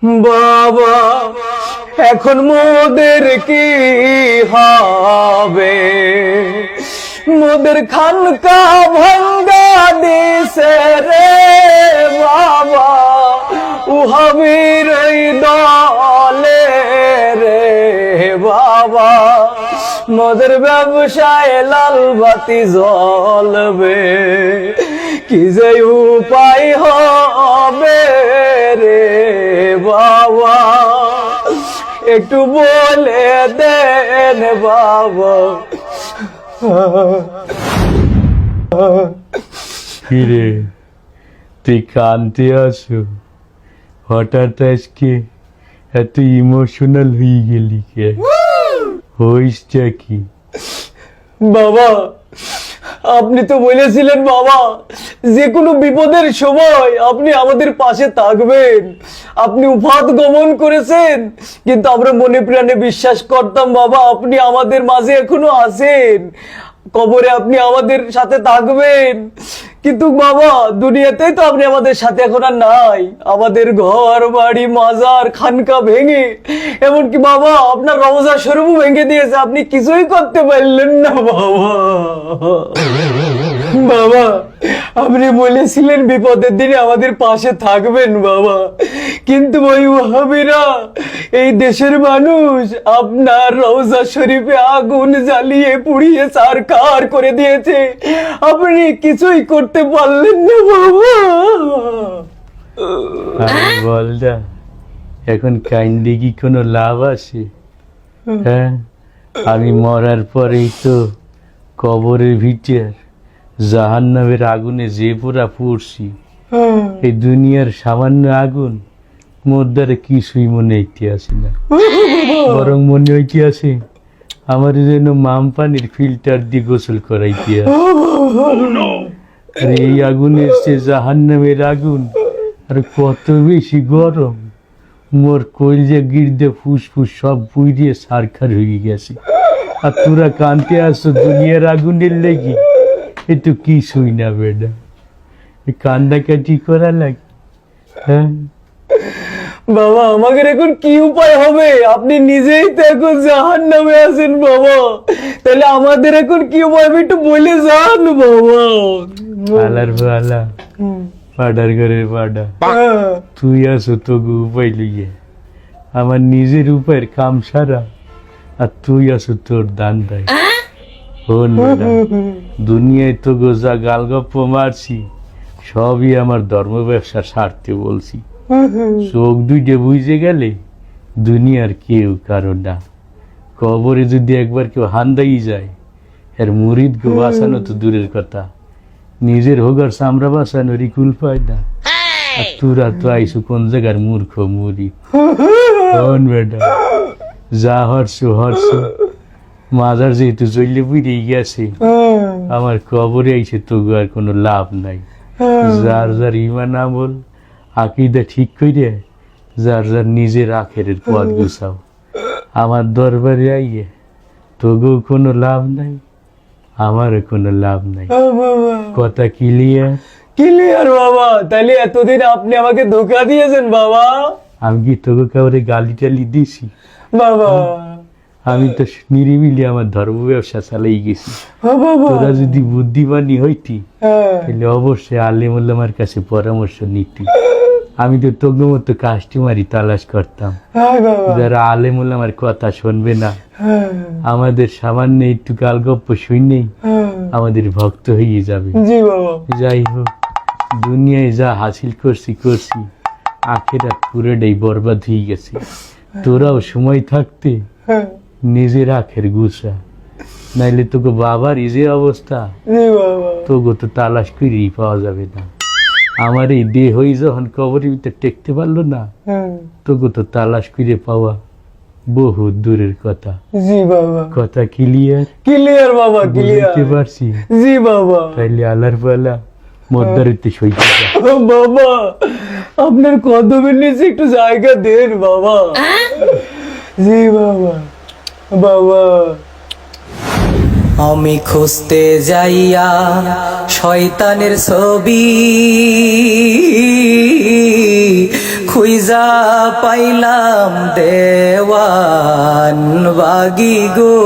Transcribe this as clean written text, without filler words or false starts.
বাবা এখন মোদের কি হবে, মোদের খানকা ভাঙ্গা দিছে রে বাবা, উহাবির দলে রে বাবা, মোদের ব্যবসায় লাল বাতি জ্বলবে, কি যে উপায় হবে রে বাবা, একটু বলে দেন বাবা। কিরে তুই কানতে আসো, হঠাৎ আজকে এত ইমোশনাল হয়ে গেলি কে? হইসটা কি? বাবা আপনি তো বলেছিলেন বাবা যে কোনো বিপদের সময় আপনি আমাদের পাশে থাকবেন, আপনি উফাত গমন করেছেন, কিন্তু আমরা মনে প্রাণে বিশ্বাস করতাম বাবা আপনি আমাদের মাঝে এখনো আছেন, কবরে আপনি আমাদের সাথে থাকবেন, কিন্তু বাবা দুনিয়াতেই তো আপনি আমাদের সাথে এখন আর নাই, আমাদের ঘর বাড়ি মাজার খানকা ভেঙে, এমনকি বাবা আপনার রওজা শরীফও ভেঙে দিয়েছে, আপনি কিছুই করতে পারলেন না বাবা। বাবা আপনি বলেছিলেন বিপদের দিনে আমাদের পাশে থাকবেন বাবা, কিন্তু ওই ওয়াহাবিরা এই দেশের মানুষ আপনার রওজা শরীফে আগুন জ্বালিয়ে পুড়িয়ে ছারখার করে দিয়েছে, আপনি কিছুই করতে পারলেন না বাবা। বলদা এখন কাইন্ডে কি কোনো লাভ আছে? হ্যাঁ, আমি মরার পরেই তো কবরের ভিতর জাহান্নামের আগুনে যে পুরা পড়ছি, এই দুনিয়ার সামান্য আগুন মোর দ্বারা কিছুই মনে হইতে আসে না, বরং মনে হইতে আসে আমার যেন মাম পানির ফিল্টার দিয়ে গোসল করাইতে আসে। আর এই আগুনের সে জাহান্নামের আগুন আর কত বেশি গরম, মোর কইলজা গির্দে ফুসফুস সব পুড়িয়ে সারখার হয়ে গেছে, আর তোরা কানতে আসো দুনিয়ার আগুনের লেগে, এ তো কিছুই না বেডা, কান্দাকাটি করা লাগে। হ্যাঁ বাবা আমাদের এখন কি উপায় হবে, আপনি নিজেই তো এখন জাহান্নামে আছেন বাবা, তাহলে আমাদের এখন কি উপায় হবে একটু বলে যান বাবা। আলার আলা পাডার ঘরের পাডা, তুই আসো তোকে উপায় লইয়ে, আমার নিজের উপায়ের কাম সারা, আর তুই আসো তোর দান দেয়। হন বেটা, দুনিয়ায় তো গোজা গালগপ্প মারছি সবই আমার ধর্ম ব্যবসার স্বার্থে বলছি, চোখ দুইটে বুঝে গেলে দুনিয়ার কেউ কারো না, কবরে যদি একবার কেউ হান্দাই যায় এর মুরিদ গো বাঁচানো তো দূরের কথা, নিজের হোগার চামড়া বাঁচানোর কুল পায় না, আর তোরা তো আইসু কোন জায়গার মূর্খ মুড়ি। শোন বেটা, যা হরছো হরছো, মাজার যেহেতু চললে বুঝেই গেছে, আমার কবরে আইসে তো আর কোনো লাভ নাই, যার যার ইমান আমল আকিদা ঠিক কইরে যার যার নিজের আখেরের পথ গুছাও, আমার দরবারে আইয়ে তোগেও কোনো লাভ নাই, আমারও কোনো লাভ নাই, কথা ক্লিয়ার? ক্লিয়ার বাবা, তাহলে এতদিন আপনি আমাকে ধোকা দিয়েছেন বাবা। আমি কি তোকে কাউরে গালি টালি দিছি বাবা? আমি তো নিরিবিলি আমার ধর্ম ব্যবসা চালাই গেছি, বাবা তোরা যদি বুদ্ধিমানী হইতি তাহলে অবশ্যই আলেম ওলামার কাছে পরামর্শ নিতি, আমি তো তোর মতো কাস্টমারই তালাশ করতাম, যারা আলেম ওলামার কথা শুনবে না, আমাদের সামান্য একটু গালগপ্প শুনেই আমাদের ভক্ত হয়ে যাবে। যাই হোক, দুনিয়ায় যা হাসিল করছি আখেরাত পুরোটাই বরবাদ হয়ে গেছে, তোরাও সময় থাকতে নিজের আখের গুছা, নাইলে তোকে বাবার এই যে অবস্থা তোকে তো তালাশ করেই পাওয়া যাবে না, আমার এই দেহই যখন কবরের ভিতরে টেকতে পারলো না, তোকে তো তালাশ করে পাওয়া বহু দূরের কথা। জি বাবা। কথা ক্লিয়ার? ক্লিয়ার বাবা, ক্লিয়ার। বুঝতে পারছি? জি বাবা। তাইলে আলার পালা মদ্দারিতে সইতে যা। বাবা আপনার কদমের নিচে একটু জায়গা দেন বাবা। জি বাবা। বাবা আমি খুঁজতে যাইয়া শয়তানের ছবি খুইজা পাইলাম দেওয়ান বাগি গো।